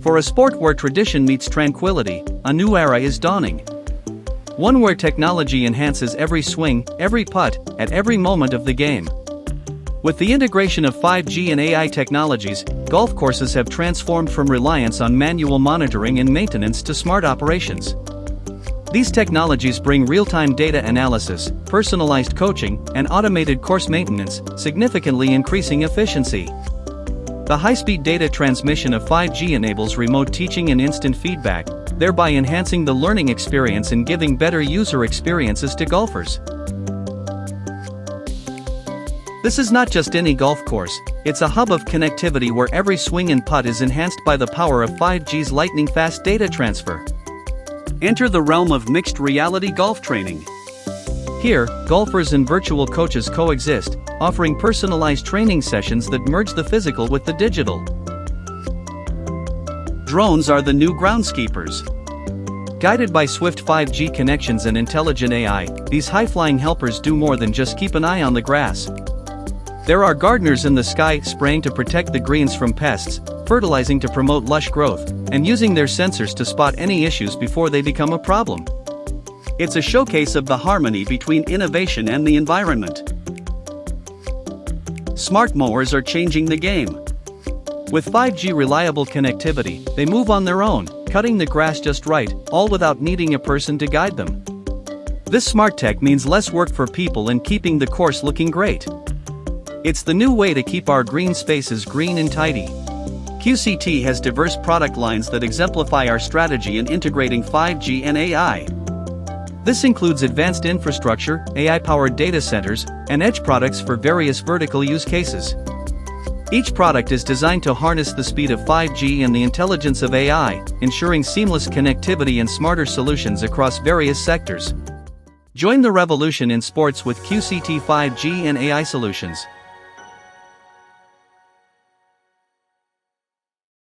For a sport where tradition meets tranquility, a new era is dawning. One where technology enhances every swing, every putt, at every moment of the game. With the integration of 5G and AI technologies, golf courses have transformed from reliance on manual monitoring and maintenance to smart operations. These technologies bring real-time data analysis, personalized coaching, and automated course maintenance, significantly increasing efficiency. The high-speed data transmission of 5G enables remote teaching and instant feedback, thereby enhancing the learning experience and giving better user experiences to golfers. This is not just any golf course, it's a hub of connectivity where every swing and putt is enhanced by the power of 5G's lightning-fast data transfer. Enter the realm of mixed reality golf training. Here, golfers and virtual coaches coexist, offering personalized training sessions that merge the physical with the digital. Drones are the new groundskeepers. Guided by swift 5G connections and intelligent AI, these high-flying helpers do more than just keep an eye on the grass. There are gardeners in the sky, spraying to protect the greens from pests, fertilizing to promote lush growth, and using their sensors to spot any issues before they become a problem. It's a showcase of the harmony between innovation and the environment. Smart mowers are changing the game. With 5G reliable connectivity, they move on their own, cutting the grass just right, all without needing a person to guide them. This smart tech means less work for people and keeping the course looking great. It's the new way to keep our green spaces green and tidy. QCT has diverse product lines that exemplify our strategy in integrating 5G and AI. This includes advanced infrastructure, AI-powered data centers, and edge products for various vertical use cases. Each product is designed to harness the speed of 5G and the intelligence of AI, ensuring seamless connectivity and smarter solutions across various sectors. Join the revolution in sports with QCT 5G and AI solutions.